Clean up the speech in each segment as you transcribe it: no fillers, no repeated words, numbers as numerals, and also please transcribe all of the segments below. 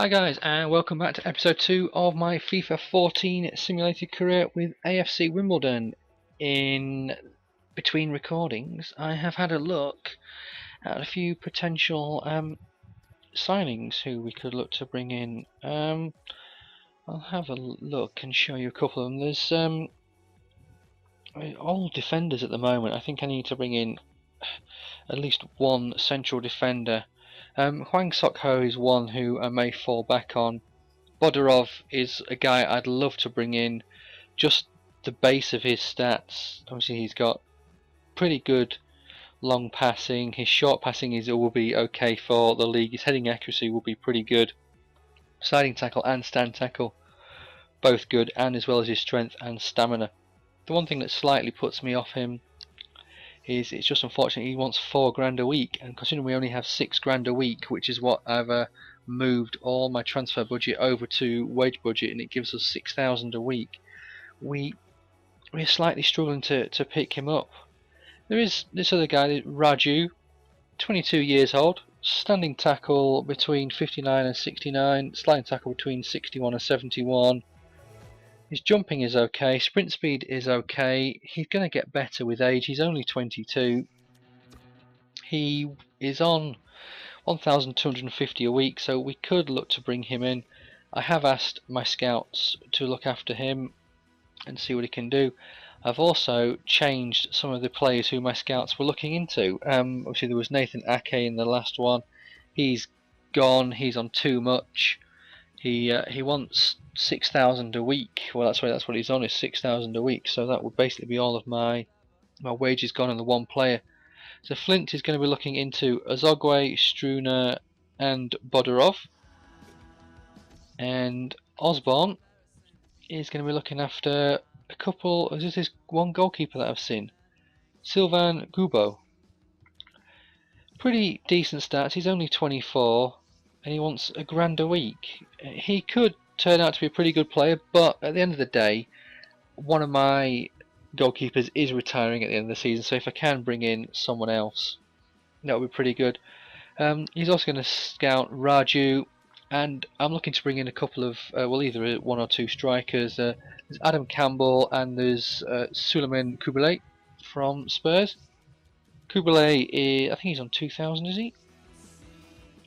Hi guys, and welcome back to episode 2 of my FIFA 14 simulated career with AFC Wimbledon. In between recordings, I have had a look at a few potential signings who we could look to bring in. I'll have a look and show you a couple of them. There's all defenders at the moment. I think I need to bring in at least one central defender. Hwang Sok-ho is one who I may fall back on. Bodorov is a guy I'd love to bring in. Just the base of his stats, obviously he's got pretty good long passing. His short passing will be okay for the league. His heading accuracy will be pretty good. Sliding tackle and stand tackle, both good, and as well as his strength and stamina. The one thing that slightly puts me off him is it's just unfortunate he wants £4 a week, and considering we only have £6 a week, which is what I've moved all my transfer budget over to wage budget, and it gives us 6,000 a week. We're slightly struggling to pick him up. There is this other guy, Raju, 22 years old, standing tackle between 59 and 69, sliding tackle between 61 and 71. His jumping is okay, sprint speed is okay. He's going to get better with age. He's only 22. He is on 1,250 a week, so we could look to bring him in. I have asked my scouts to look after him and see what he can do. I've also changed some of the players who my scouts were looking into. Obviously there was Nathan Ake in the last one. He's gone. He's on too much. He wants 6,000 a week. Well, that's what he's on, is 6,000 a week. So that would basically be all of my wages gone on the one player. So Flint is going to be looking into Azogwe, Struner, and Bodorov, and Osborne is going to be looking after a couple. This is one goalkeeper that I've seen, Sylvain Gubo. Pretty decent stats. He's only 24, and he wants £1 a week. He could turn out to be a pretty good player, but at the end of the day, one of my goalkeepers is retiring at the end of the season, so if I can bring in someone else, that would be pretty good. He's also going to scout Raju, and I'm looking to bring in a couple of, either one or two strikers. There's Adam Campbell and there's Suleiman Kubilay from Spurs. Kubilay, I think he's on 2,000, is he?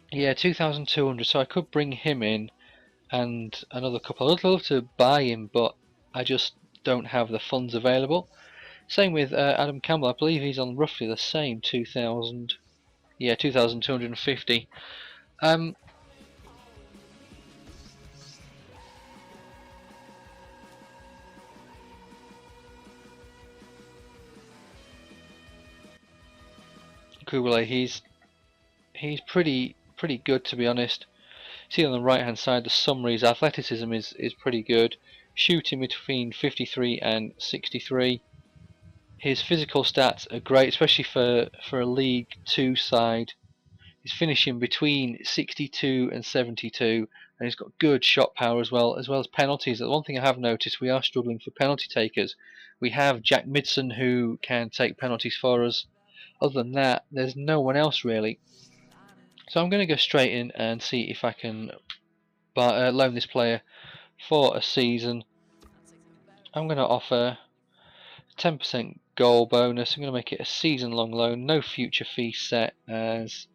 Yeah, 2,200, so I could bring him in and another couple. I'd love to buy him, but I just don't have the funds available. Same with Adam Campbell. I believe he's on roughly the same 2,000. Yeah, 2,250. Kubilay, he's pretty good, to be honest. See on the right hand side, the summary, his athleticism is pretty good. Shooting between 53 and 63. His physical stats are great, especially for a League 2 side. He's finishing between 62 and 72, and he's got good shot power as well as penalties. The one thing I have noticed, we are struggling for penalty takers. We have Jack Midson who can take penalties for us. Other than that, there's no one else really. So I'm going to go straight in and see if I can loan this player for a season. I'm going to offer 10% goal bonus. I'm going to make it a season-long loan, no future fee set. As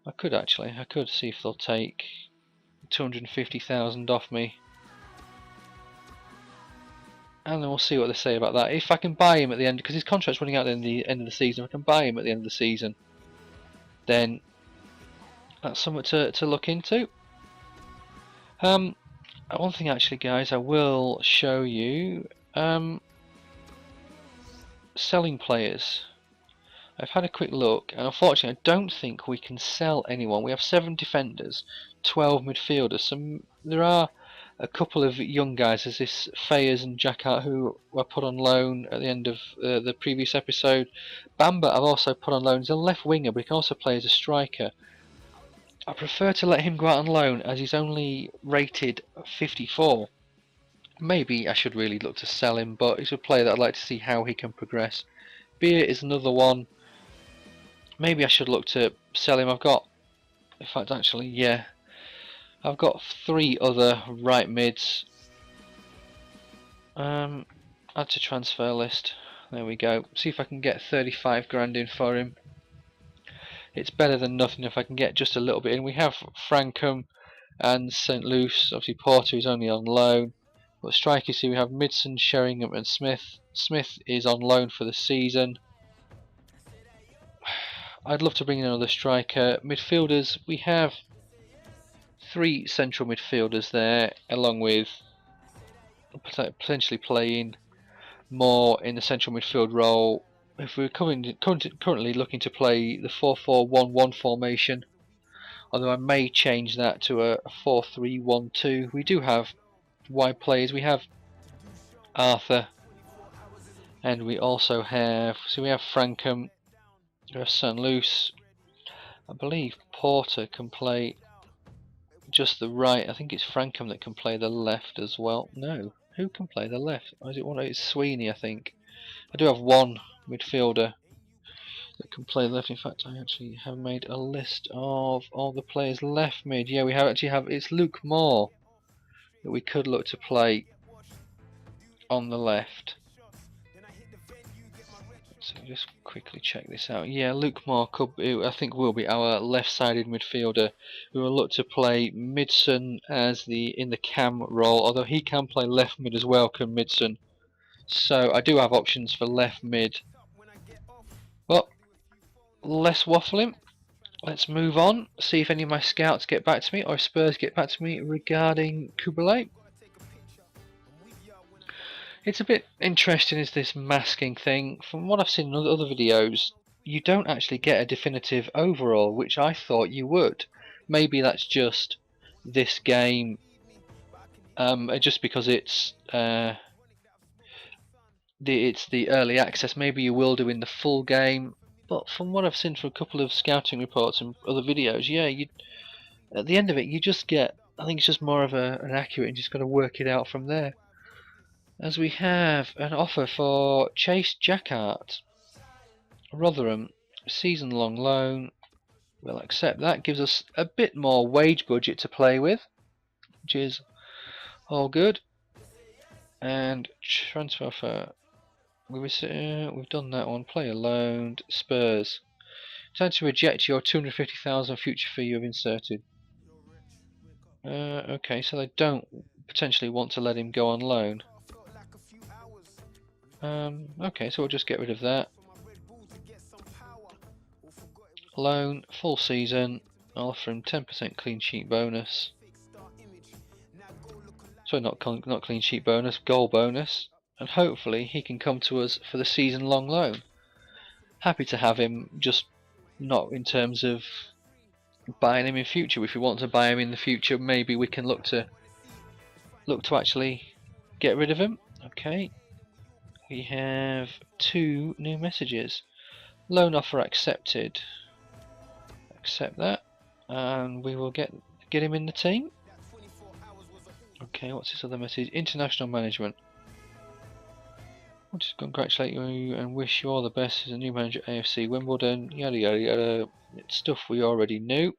I could see if they'll take 250,000 off me, and then we'll see what they say about that. If I can buy him at the end, because his contract's running out at the end of the season, if I can buy him at the end of the season, then that's something to look into. One thing actually, guys, I will show you. Selling players. I've had a quick look, and unfortunately I don't think we can sell anyone. We have 7 defenders, 12 midfielders. There are a couple of young guys. There's this Fayers and Jack Hart who were put on loan at the end of the previous episode. Bamba I've also put on loan. He's a left winger, but he can also play as a striker. I prefer to let him go out on loan as he's only rated 54. Maybe I should really look to sell him, but he's a player that I'd like to see how he can progress. Beer is another one. Maybe I should look to sell him. I've got, in fact, actually, yeah, I've got 3 other right mids. Add to transfer list. There we go. See if I can get 35 grand in for him. It's better than nothing if I can get just a little bit in. We have Frankham and St. Luce. Obviously Porter is only on loan. But strikers here we have Midson, Sheringham and Smith. Smith is on loan for the season. I'd love to bring in another striker. Midfielders, we have 3 central midfielders there, along with potentially playing more in the central midfield role. If we're currently looking to play the 4-4-1-1 formation, although I may change that to a 4-3-1-2. We do have wide players. We have Arthur, and we also have we have Frankham, we have St. Luce. I believe Porter can play just the right. I think it's Frankham that can play the left as well. No, who can play the left? Or is it one? It's Sweeney, I think. I do have one midfielder that can play left. In fact, I actually have made a list of all the players left mid. Yeah, we actually have. It's Luke Moore that we could look to play on the left. So just quickly check this out. Yeah, Luke Moore could be, I think will be our left-sided midfielder. We will look to play Midson as in the cam role, although he can play left mid as well, can Midson. So I do have options for left mid. But less waffling. Let's move on. See if any of my scouts get back to me, or if Spurs get back to me regarding Kubalay. It's a bit interesting, is this masking thing. From what I've seen in other videos, you don't actually get a definitive overall, which I thought you would. Maybe that's just this game, just because it's the early access. Maybe you will do in the full game. But from what I've seen from a couple of scouting reports and other videos, yeah, at the end of it, you just get. I think it's just more of an accurate, and just got to work it out from there. As we have an offer for Chase Jackart, Rotherham, season-long loan. We'll accept that. Gives us a bit more wage budget to play with, which is all good. And transfer for we've done that one. Player loaned. Spurs. Time to reject your 250,000 future fee you've inserted. Okay, so they don't potentially want to let him go on loan. Okay, so we'll just get rid of that. Loan, full season. I'll offer him 10% clean sheet bonus. Sorry, not clean sheet bonus, goal bonus. And hopefully he can come to us for the season-long loan. Happy to have him, just not in terms of buying him in future. If we want to buy him in the future, maybe we can look to actually get rid of him. Okay. We have 2 new messages. Loan offer accepted. Accept that, and we will get him in the team. Okay, what's this other message? International management. I'll just congratulate you and wish you all the best as a new manager at AFC Wimbledon. Yada yada yada. It's stuff we already knew.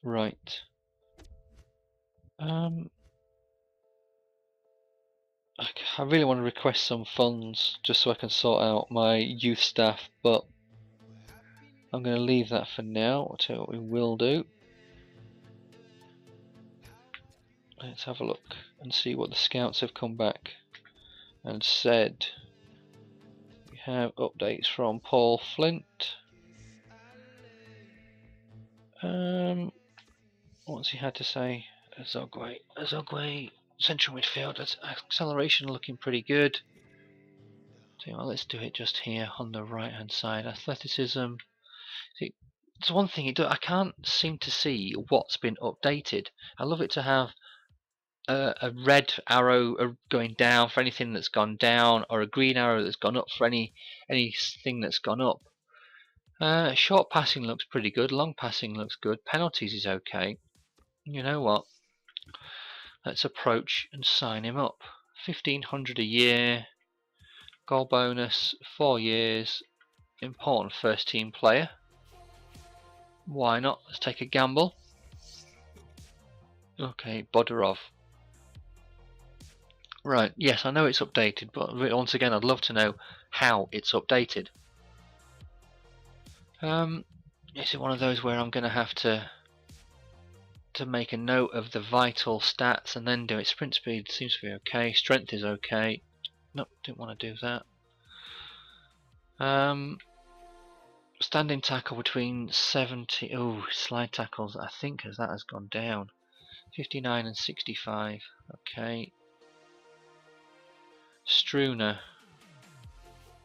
Right. I really want to request some funds just so I can sort out my youth staff, but I'm going to leave that for now. I'll tell you what we will do. Let's have a look and see what the scouts have come back and said. We have updates from Paul Flint. What's he had to say? Azogwe, central midfield, acceleration looking pretty good. So, well, let's do it just here on the right hand side. Athleticism. See, it's one thing I can't seem to see what's been updated. I love it to have a red arrow going down for anything that's gone down, or a green arrow that's gone up for anything that's gone up. Short passing looks pretty good. Long passing looks good. Penalties is okay. You know what? Let's approach and sign him up. 1,500 a year. Goal bonus, 4 years. Important first team player. Why not? Let's take a gamble. Okay, Bodorov. Right, yes, I know it's updated, but once again, I'd love to know how it's updated. Is it one of those where I'm going to have to make a note of the vital stats and then do it? Sprint speed seems to be okay. Strength is okay. Nope, didn't want to do that. Standing tackle between 70. Oh, slide tackles. I think as that has gone down. 59 and 65. Okay. Struner.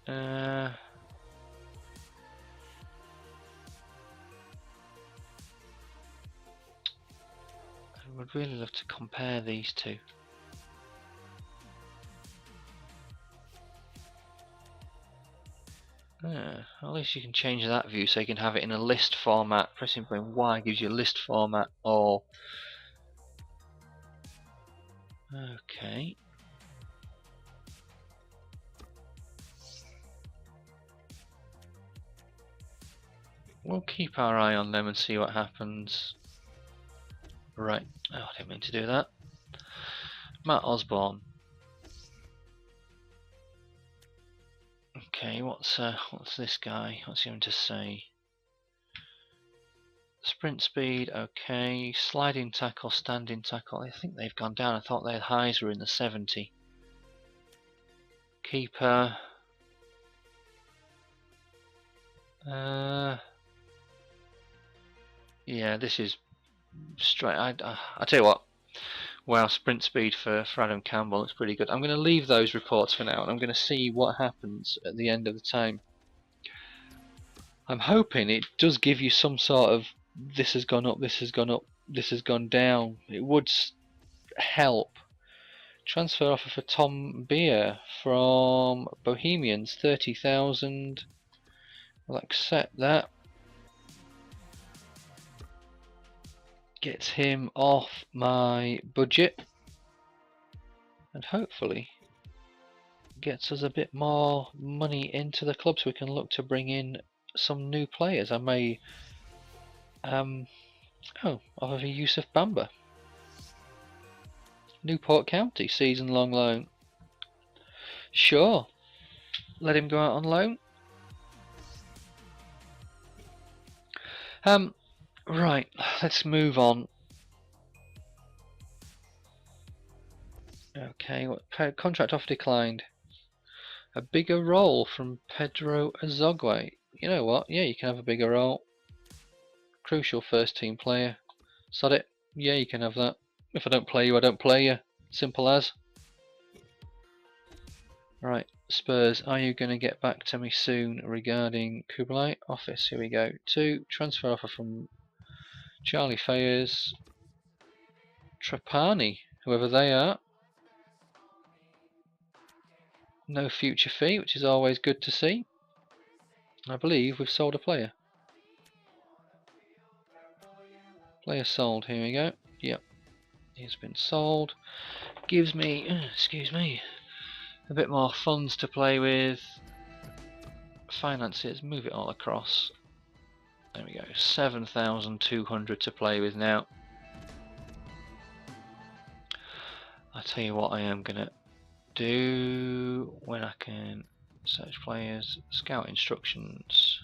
I would really love to compare these two. At least you can change that view so you can have it in a list format. Pressing button Y gives you a list format. Or okay. We'll keep our eye on them and see what happens. Right. Oh, I didn't mean to do that. Matt Osborne. Okay, what's this guy? What's he going to say? Sprint speed, okay. Sliding tackle, standing tackle. I think they've gone down. I thought their highs were in the 70. Keeper. Yeah, this is straight. I tell you what. Wow, sprint speed for Adam Campbell looks pretty good. I'm going to leave those reports for now, and I'm going to see what happens at the end of the time. I'm hoping it does give you some sort of this has gone up, this has gone up, this has gone down. It would help. Transfer offer for Tom Beer from Bohemians, 30,000. I'll accept that. Gets him off my budget, and hopefully gets us a bit more money into the club so we can look to bring in some new players. I may offer Yusuf Bamba, Newport County, season long loan. Sure, let him go out on loan. Right, let's move on. Okay, what contract offer declined? A bigger role from Pedro Azogwe. You know what? Yeah, you can have a bigger role. Crucial first team player. Sod it. Yeah, you can have that. If I don't play you, I don't play you. Simple as. Right, Spurs, are you going to get back to me soon regarding Kublai? Office, here we go. 2, transfer offer from Charlie Fayers. Trapani, whoever they are. No future fee, which is always good to see. I believe we've sold a player. Player sold, here we go. Yep, he's been sold. Gives me, excuse me, a bit more funds to play with. Finances, move it all across. There we go, 7,200 to play with now. I'll tell you what I am going to do when I can search players, scout instructions.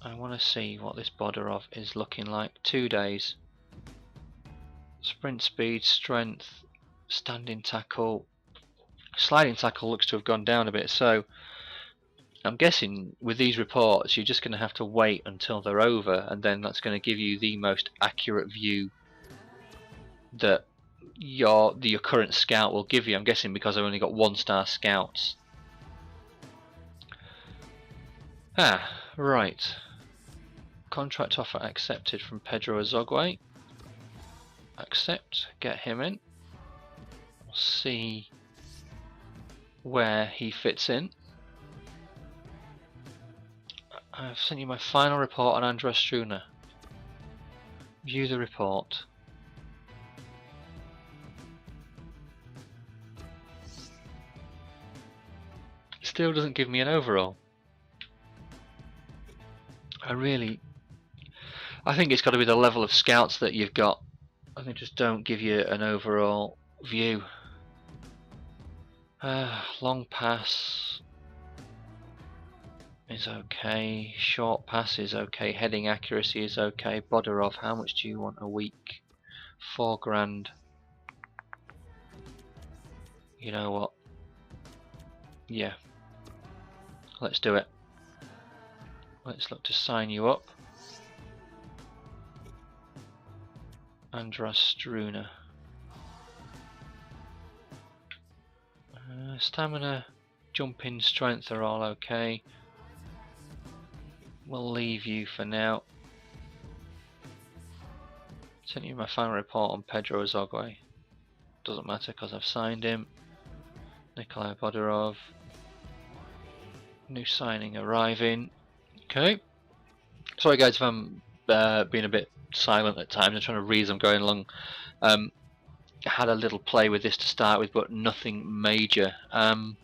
I want to see what this Bodorov is looking like. 2 days. Sprint speed, strength, standing tackle. Sliding tackle looks to have gone down a bit, so I'm guessing with these reports you're just going to have to wait until they're over, and then that's going to give you the most accurate view that your current scout will give you. I'm guessing because I've only got 1-star scouts. Right. Contract offer accepted from Pedro Azogwe. Accept, get him in. We'll see where he fits in. I've sent you my final report on Andres Struner. View the report. Still doesn't give me an overall. I think it's got to be the level of scouts that you've got. I think just don't give you an overall view. Long pass is okay, short pass is okay, heading accuracy is okay. Bodorov, how much do you want a week? 4 grand. You know what? Yeah. Let's do it. Let's look to sign you up. Andras Struna. Stamina, jumping, strength are all okay. We'll leave you for now. Sent you my final report on Pedro Azogwe. Doesn't matter because I've signed him. Nikolai Bodorov. New signing arriving. Okay. Sorry guys if I'm being a bit silent at times. I'm trying to read as I'm going along. I had a little play with this to start with, but nothing major. And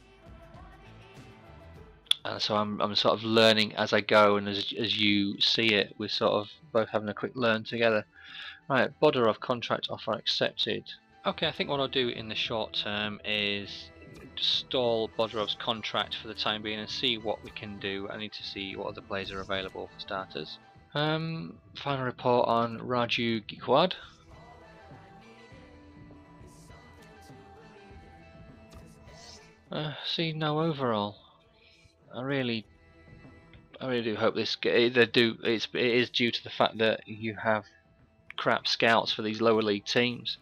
so I'm sort of learning as I go, and as you see it, we're sort of both having a quick learn together. Right, Bodorov contract offer accepted. Okay, I think what I'll do in the short term is stall Bodorov's contract for the time being and see what we can do. I need to see what other players are available for starters. Final report on Raju Gikwad. See, no overall. I really do hope this. It is due to the fact that you have crap scouts for these lower league teams.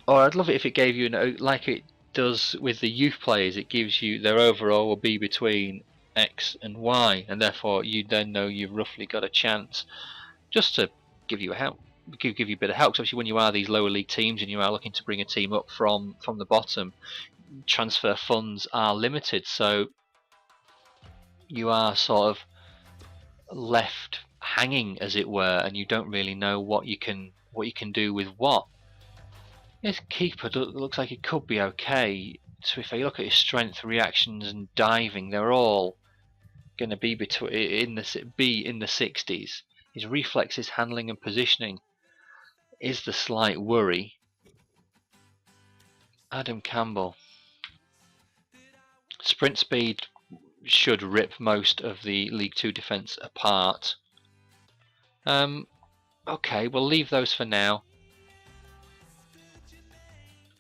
Or I'd love it if it gave you like it does with the youth players. It gives you their overall will be between X and Y, and therefore you then know you've roughly got a chance. Just to give you a help. Give you a bit of help, especially when you are these lower league teams and you are looking to bring a team up from the bottom. Transfer funds are limited, so you are sort of left hanging, as it were, and you don't really know what you can do with what. His keeper looks like it could be okay. So if you look at his strength, reactions, and diving, they're all going to be in the 60s. His reflexes, handling, and positioning is the slight worry. Adam Campbell. Sprint speed should rip most of the League 2 defence apart. Okay, we'll leave those for now.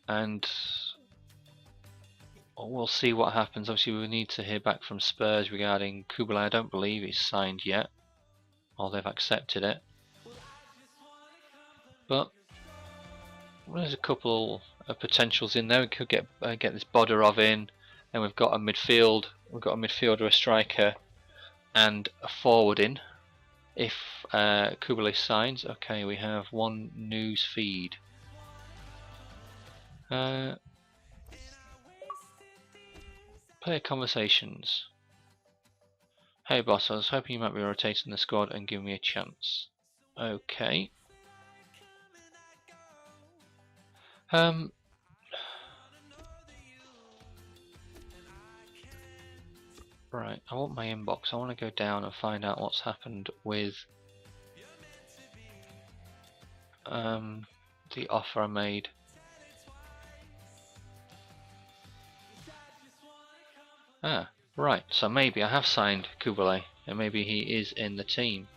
And we'll see what happens. Obviously we need to hear back from Spurs regarding Kubalai. I don't believe he's signed yet, or they've accepted it. But there's a couple of potentials in there. We could get this Bodorov in, and we've got a midfield. We've got a midfielder, a striker, and a forward in. If Kubalai signs, okay, we have one news feed. Player conversations. Hey boss, I was hoping you might be rotating the squad and giving me a chance. Okay. Right, I want my inbox. I want to go down and find out what's happened with the offer I made. Ah, right, so maybe I have signed Kubalai, and maybe he is in the team.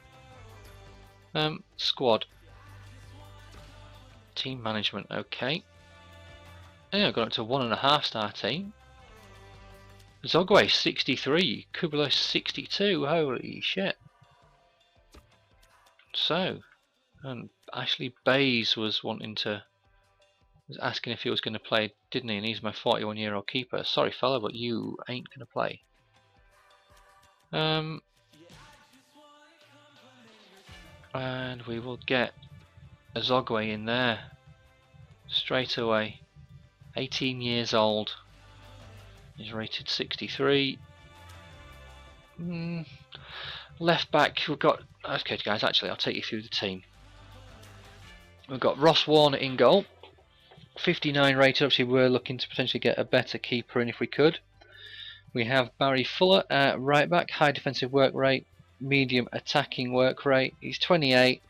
Squad. Team management, okay. Yeah, I got up to 1.5 star team. Zogwe 63, Kubalai 62, holy shit. So, and Ashley Bays was asking if he was going to play, didn't he? And he's my 41-year-old keeper. Sorry fella, but you ain't going to play. And we will get a Zogwe in there straight away. 18 years old. He's rated 63. Left back, we've got... Okay guys, actually I'll take you through the team. We've got Ross Warner in goal. 59 rated. Obviously we're looking to potentially get a better keeper in if we could. We have Barry Fuller at right back, high defensive work rate. medium attacking work rate. He's 28.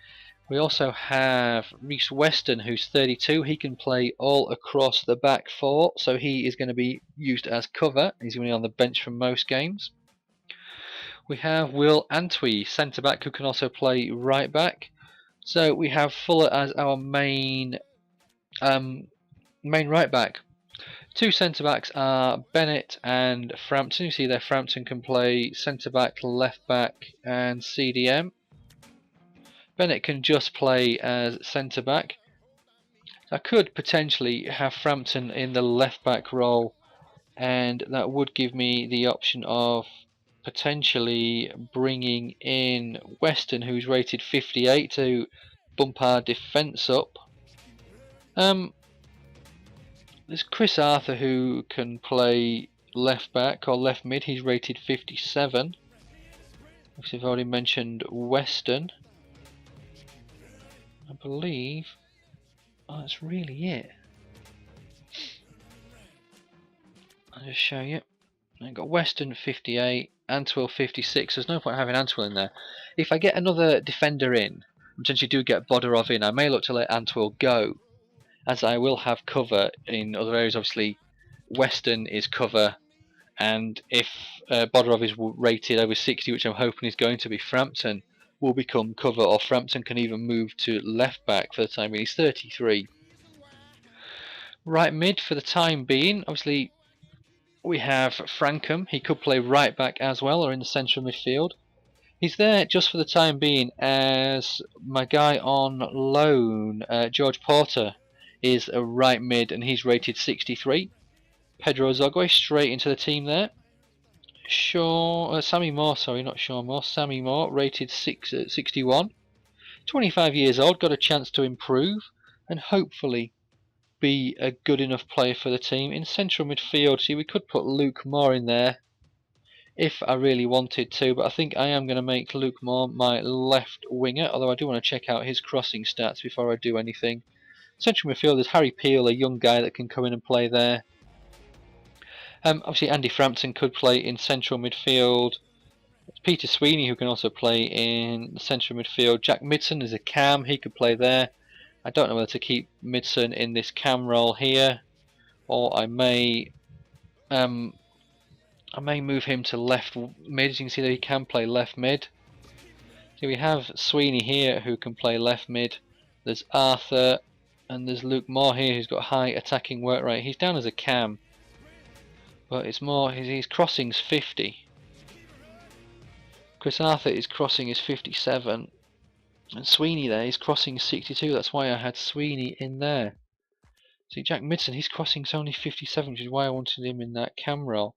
We also have Reece Weston, who's 32. He can play all across the back four, so he is going to be used as cover. He's going to be on the bench for most games. We have Will Antwi, centre back, who can also play right back. So we have Fuller as our main right back. Two centre backs are Bennett and Frampton. You see there, Frampton can play centre back, left back, and CDM. Bennett can just play as centre back. I could potentially have Frampton in the left back role, and that would give me the option of potentially bringing in Weston, who's rated 58, to bump our defence up. There's Chris Arthur, who can play left back or left mid. He's rated 57. I've already mentioned Weston. I believe that's really it. I'll just show you. I've got Weston 58, Antwill 56. There's no point having Antwill in there. If I get another defender in, potentially do get Bodorov in, I may look to let Antwill go, as I will have cover in other areas. Obviously, Weston is cover, and if Bodorov is rated over 60, which I'm hoping he's going to be, Frampton will become cover, or Frampton can even move to left back for the time being. He's 33. Right mid for the time being, obviously we have Frankham. He could play right back as well, or in the central midfield. He's there just for the time being, as my guy on loan, George Porter, is a right mid, and he's rated 63. Pedro Zogwe straight into the team there. Sammy Moore, sorry, not Sean Moore. Sammy Moore, rated 61. 25 years old, got a chance to improve, and hopefully be a good enough player for the team. In central midfield, see, we could put Luke Moore in there if I really wanted to, but I think I am going to make Luke Moore my left winger, although I do want to check out his crossing stats before I do anything. Central midfield is Harry Peel, a young guy that can come in and play there. Obviously Andy Frampton could play in central midfield. Peter Sweeney, who can also play in central midfield. Jack Midson is a cam, he could play there. I don't know whether to keep Midson in this cam role here, or I may move him to left mid. As you can see that he can play left mid. So we have Sweeney here, who can play left mid. There's Arthur, and there's Luke Moore here, who's got high attacking work rate. He's down as a cam, but it's more his crossing's 50. Chris Arthur is crossing is 57. And Sweeney there, his crossing is 62, that's why I had Sweeney in there. See, Jack Midson, his crossing's only 57, which is why I wanted him in that cam role.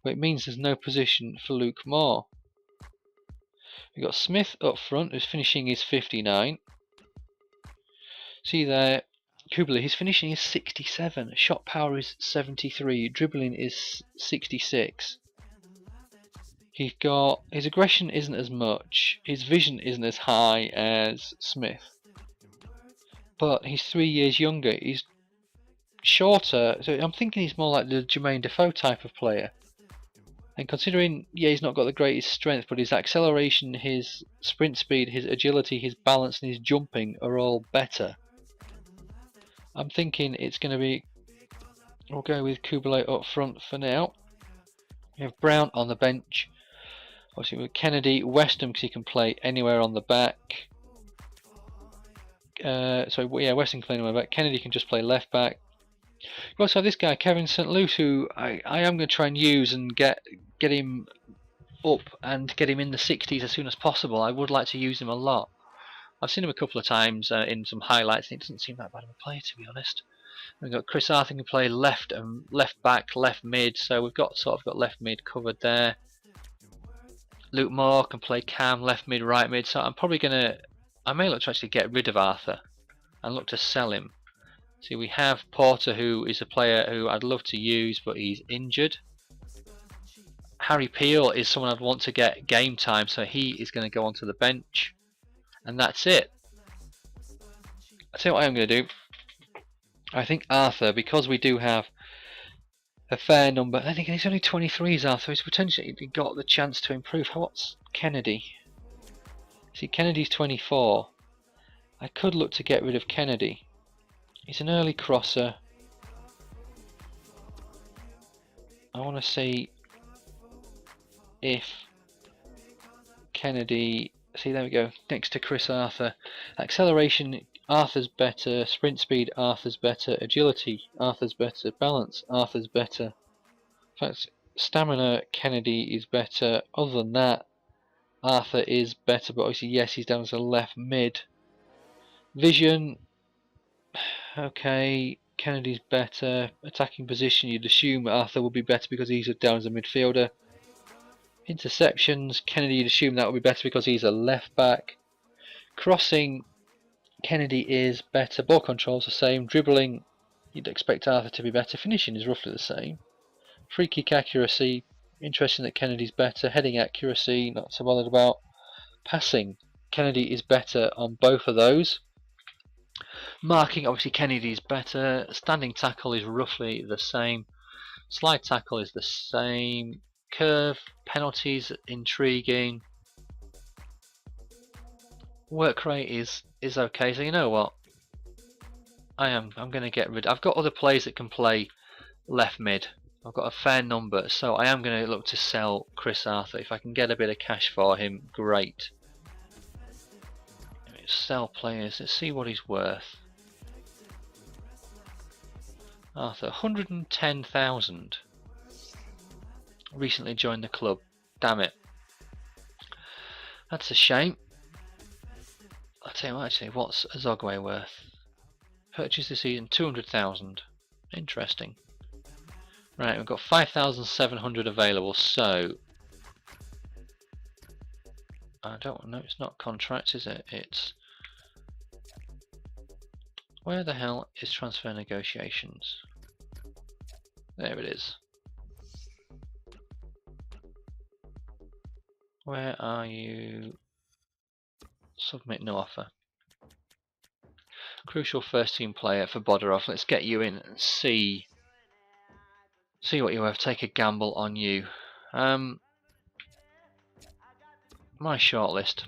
But it means there's no position for Luke Moore. We've got Smith up front, whose finishing is 59. See there, Kubler, his finishing is 67, shot power is 73, dribbling is 66. His aggression isn't as much, his vision isn't as high as Smith, but he's 3 years younger, he's shorter, so I'm thinking he's more like the Jermaine Defoe type of player. And considering, yeah, he's not got the greatest strength, but his acceleration, his sprint speed, his agility, his balance and his jumping are all better. I'm thinking it's going to be, we'll go with Kubler up front for now. We have Brown on the bench. Obviously with Kennedy, Weston, because he can play anywhere on the back. Weston can play anywhere back. Kennedy can just play left back. We also have this guy, Kevin St. Luce, who I am going to try and use and get him up and get him in the 60s as soon as possible. I would like to use him a lot. I've seen him a couple of times in some highlights, and it doesn't seem that bad of a player, to be honest. We've got Chris Arthur can play left and left back, left mid, so we've got left mid covered there. Luke Moore can play cam, left mid, right mid, so I may look to actually get rid of Arthur and look to sell him. See, we have Porter, who is a player who I'd love to use, but he's injured. Harry Peel is someone I'd want to get game time, so he is going to go onto the bench. And that's it. I'll tell you what I'm going to do. I think Arthur, because we do have a fair number. Then again, he's only 23s, Arthur. He's potentially got the chance to improve. What's Kennedy? See, Kennedy's 24. I could look to get rid of Kennedy. He's an early crosser. I want to see if Kennedy... See, there we go. Next to Chris Arthur. Acceleration, Arthur's better. Sprint speed, Arthur's better. Agility, Arthur's better. Balance, Arthur's better. In fact, stamina, Kennedy is better. Other than that, Arthur is better. But obviously, yes, he's down as a left mid. Vision, okay. Kennedy's better. Attacking position, you'd assume Arthur would be better because he's down as a midfielder. Interceptions, Kennedy, you'd assume that would be better because he's a left back. Crossing, Kennedy is better. Ball control's the same. Dribbling, you'd expect Arthur to be better. Finishing is roughly the same. Free kick accuracy, interesting that Kennedy's better. Heading accuracy, not so bothered about. Passing, Kennedy is better on both of those. Marking, obviously Kennedy's better. Standing tackle is roughly the same. Slide tackle is the same. Curve, penalties, intriguing. Work rate is okay. So you know what? I'm going to get rid. I've got other players that can play left mid. I've got a fair number, so I am going to look to sell Chris Arthur. If I can get a bit of cash for him, great. Let's sell players. Let's see what he's worth. Arthur, 110,000. Recently joined the club. Damn it. That's a shame. I'll tell you what, actually, what's Azogwe worth? Purchase this season, 200,000. Interesting. Right, we've got 5,700 available, so... I don't know, it's not contracts, is it? It's... Where the hell is transfer negotiations? There it is. Where are you? Submit no offer. Crucial first team player for Bodorov. Let's get you in and see what you're worth. Take a gamble on you. My shortlist.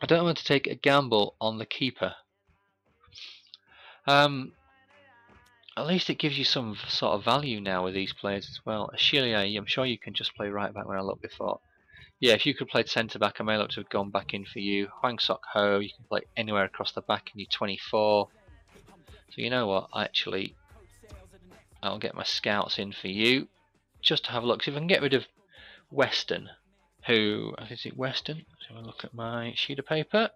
I don't want to take a gamble on the keeper. At least it gives you some sort of value now with these players as well. Achille, I'm sure you can just play right back when I looked before. Yeah, if you could play centre back, I may look to have gone back in for you. Hwang Sok Ho, you can play anywhere across the back and you're 24. So you know what, actually, I'll get my scouts in for you. Just to have a look. See if I can get rid of Weston, who, is it Weston? Let's have a look at my sheet of paper.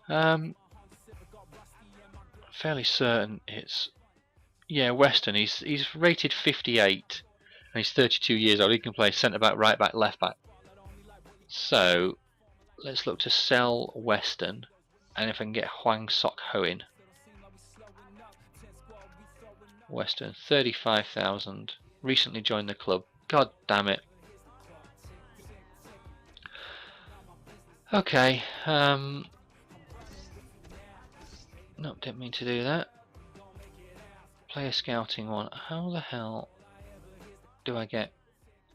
Fairly certain it's, yeah, Weston. He's rated 58 and he's 32 years old. He can play centre back, right back, left back. So let's look to sell Weston, and if I can get Hwang Sok Ho in. Weston, 35,000. Recently joined the club. God damn it. Okay. No, didn't mean to do that. Player scouting one. How the hell do I get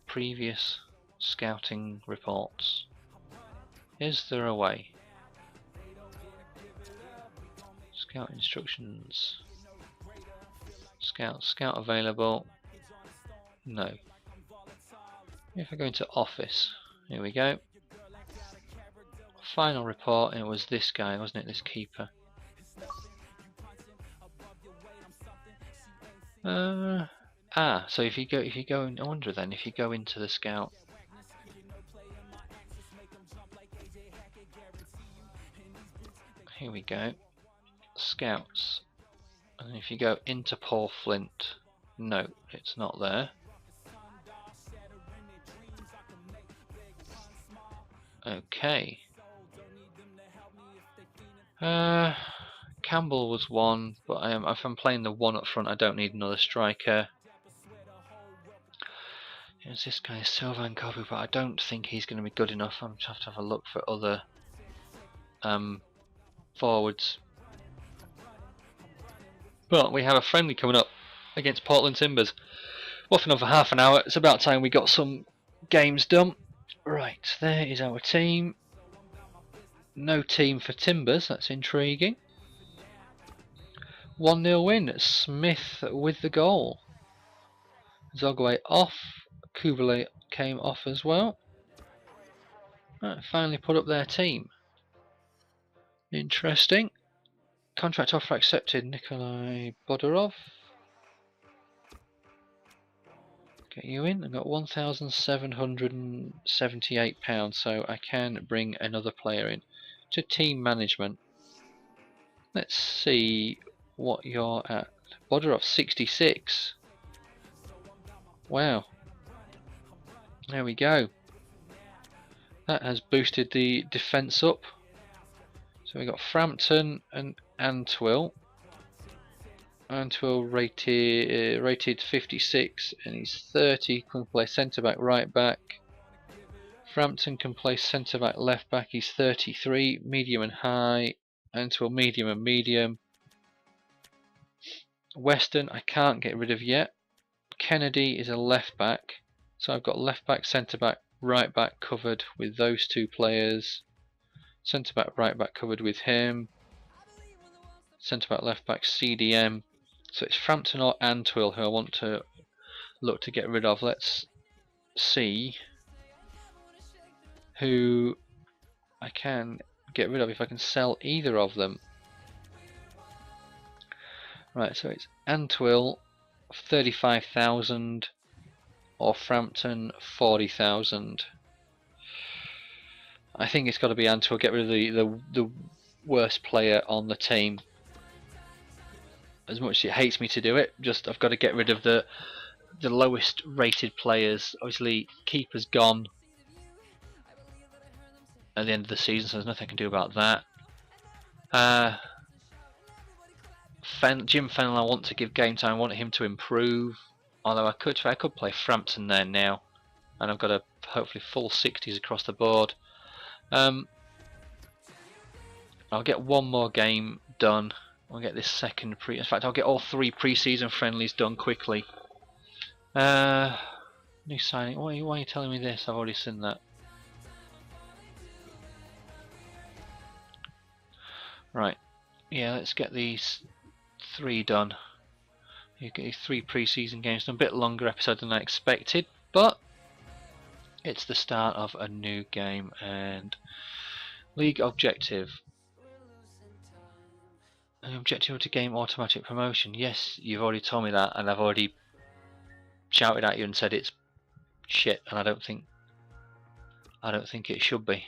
previous scouting reports? Is there a way? Scout instructions. Scout available. No. If I go into office, here we go. Final report, and it was this guy, wasn't it? This keeper. So if you go, I wonder then if you go into the scout. Here we go. Scouts. And if you go into Paul Flint, no, it's not there. Okay. Campbell was one, but if I'm playing the one up front, I don't need another striker. There's this guy Sylvain Kobu, but I don't think he's going to be good enough. I'm going to have to have a look for other forwards. But we have a friendly coming up against Portland Timbers. Waffling on for half an hour. It's about time we got some games done. Right, there is our team. No team for Timbers, that's intriguing. 1-0 win. Smith with the goal. Zogway off. Kubele came off as well. Right, finally put up their team. Interesting. Contract offer accepted. Nikolai Bodorov. Get you in. I've got £1,778, so I can bring another player in to team management. Let's see what you're at. Bodorov 66. Wow. There we go. That has boosted the defence up. So we got Frampton and Antwill. Antwill rated 56 and he's 30. Can play centre back, right back. Frampton can play centre back, left back. He's 33. Medium and high. Antwill medium and medium. Weston I can't get rid of yet. Kennedy is a left back. So I've got left back, centre back, right back covered with those two players. Centre back, right back covered with him. Centre back, left back, CDM. So it's Frampton or Antwill who I want to look to get rid of. Let's see who I can get rid of if I can sell either of them. Right, so it's Antwill 35,000 or Frampton 40,000. I think it's got to be Antwill. Get rid of the worst player on the team. As much as it hates me to do it, just I've got to get rid of the lowest rated players. Obviously, keeper's gone at the end of the season, so there's nothing I can do about that. Jim Fennell, I want to give game time. I want him to improve. Although I could play Frampton there now, and I've got a hopefully full 60s across the board. I'll get one more game done. I'll get this second in fact, I'll get all 3 pre-season friendlies done quickly. New signing. Why are you telling me this? I've already seen that. Right. Yeah, let's get these 3 done. You get these 3 pre-season games done. A bit longer episode than I expected, but it's the start of a new game. And league objective. An objective to gain automatic promotion. Yes, you've already told me that, and I've already shouted at you and said it's shit, and I don't think it should be.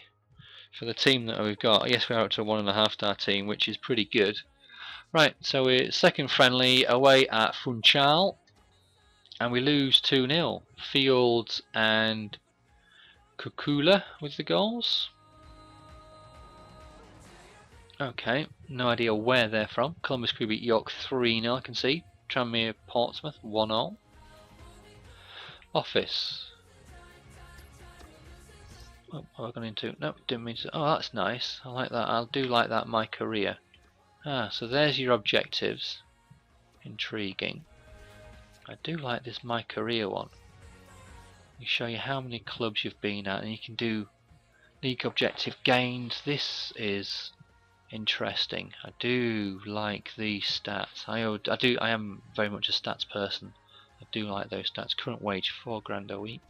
For the team that we've got, yes, we are up to a 1.5 star team, which is pretty good. Right, so we're second friendly away at Funchal, and we lose 2-0. Fields and Kukula with the goals. Okay, no idea where they're from. Columbus Crew beat York 3-0, I can see. Tranmere Portsmouth 1-0. Office. Oh, what have I gone into? No, didn't mean to. Oh, that's nice. I like that. I do like that, my career. Ah, so there's your objectives. Intriguing. I do like this my career one. You show you how many clubs you've been at, and you can do league objective gains. This is interesting. I do like these stats. I am very much a stats person. I do like those stats. Current wage £4 a week.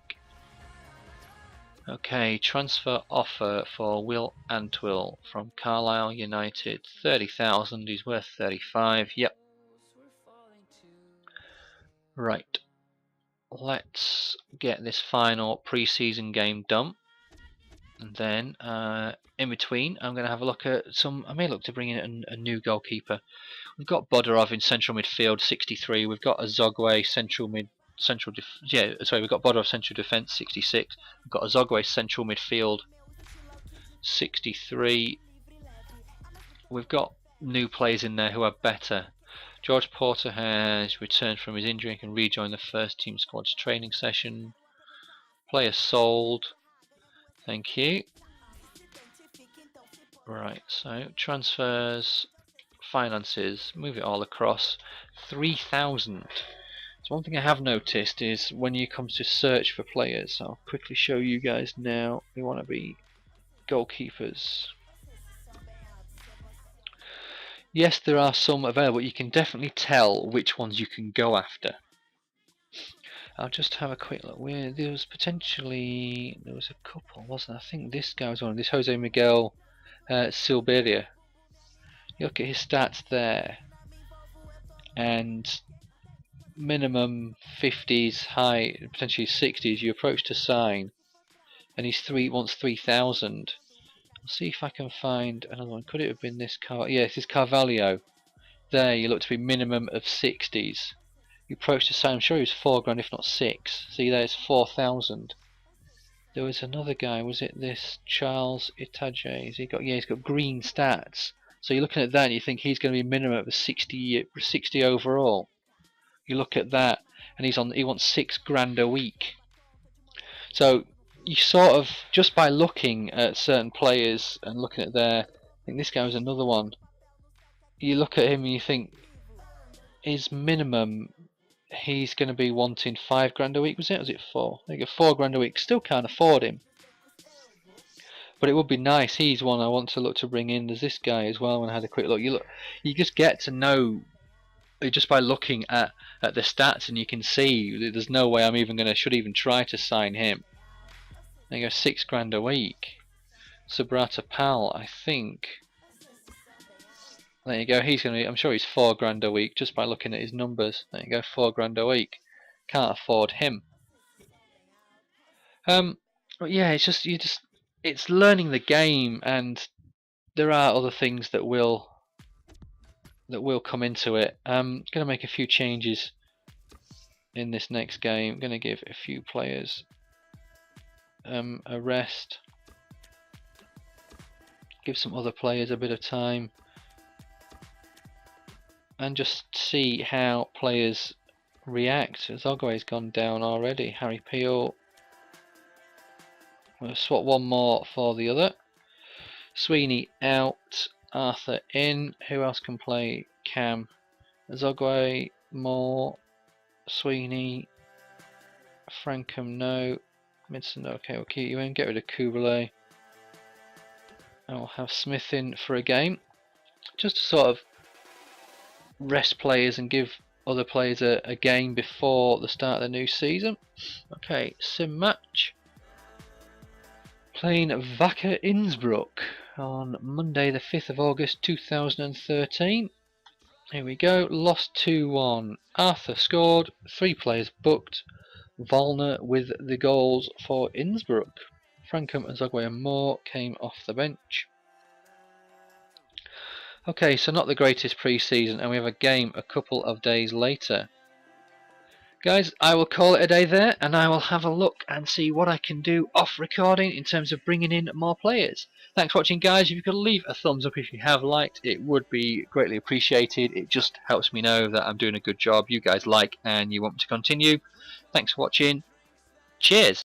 Okay, transfer offer for Will Antwill from Carlisle United. 30,000. He's worth 35. Yep. Right. Let's get this final pre-season game done. And then in between, I'm going to have a look at some. I may look to bring in a new goalkeeper. We've got Bodorov in central midfield, 63. We've got Azogwe we've got Bodorov central defence, 66. We've got Azogwe central midfield, 63. We've got new players in there who are better. George Porter has returned from his injury and can rejoin the first team squad's training session. Player sold. Thank you. Right, so transfers, finances, move it all across. 3,000. So one thing I have noticed is when you come to search for players, I'll quickly show you guys now. We want to be goalkeepers. Yes, there are some available. You can definitely tell which ones you can go after. I'll just have a quick look. Where there was a couple, wasn't there? I think this guy was one. This Jose Miguel Silveria. You look at his stats there, and minimum 50s, high potentially 60s. You approach to sign, and wants 3,000. I'll see if I can find another one. Could it have been this car? Yes, this Carvalho. There, you look to be minimum of 60s. You approach to sign. I'm sure he was 4 grand, if not 6. See, there's 4,000. There was another guy. Was it this Charles Itaje? Has he got? Yeah, he's got green stats. So you're looking at that, and you think he's going to be minimum of 60 overall. You look at that, and he wants 6 grand a week. So you sort of, just by looking at certain players and looking at I think this guy was another one. You look at him and you think his minimum, he's going to be wanting 5 grand a week. Was it 4? I think 4 grand a week. Still can't afford him, but it would be nice. He's one I want to look to bring in. There's this guy as well. When I had a quick look, you just get to know just by looking at the stats, and you can see there's no way I'm even should even try to sign him. There you go, 6 grand a week. Subrata Pal, I think. There you go. I'm sure he's 4 grand a week just by looking at his numbers. There you go, 4 grand a week. Can't afford him. But yeah, it's learning the game, and there are other things that will come into it. I'm gonna make a few changes in this next game. I'm gonna give a few players a rest. Give some other players a bit of time, and just see how players react. Zogway's gone down already. Harry Peel. We'll swap one more for the other. Sweeney out. Arthur in. Who else can play Cam? Zogway, Moore, Sweeney, Frankham no. Midson, okay, we'll keep you in. Get rid of Kublai. And we'll have Smith in for a game. Just to sort of rest players and give other players a game before the start of the new season. Okay, sim match. Playing Wacker Innsbruck on Monday the 5th of August 2013. Here we go. Lost 2-1. Arthur scored. 3 players booked. Wallner with the goals for Innsbruck. Frankham and Zogway and Moore came off the bench. Okay, so not the greatest pre-season, and we have a game a couple of days later. Guys, I will call it a day there, and I will have a look and see what I can do off recording in terms of bringing in more players. Thanks for watching, guys. If you could leave a thumbs up if you have liked, it would be greatly appreciated. It just helps me know that I'm doing a good job. You guys like and you want me to continue. Thanks for watching. Cheers.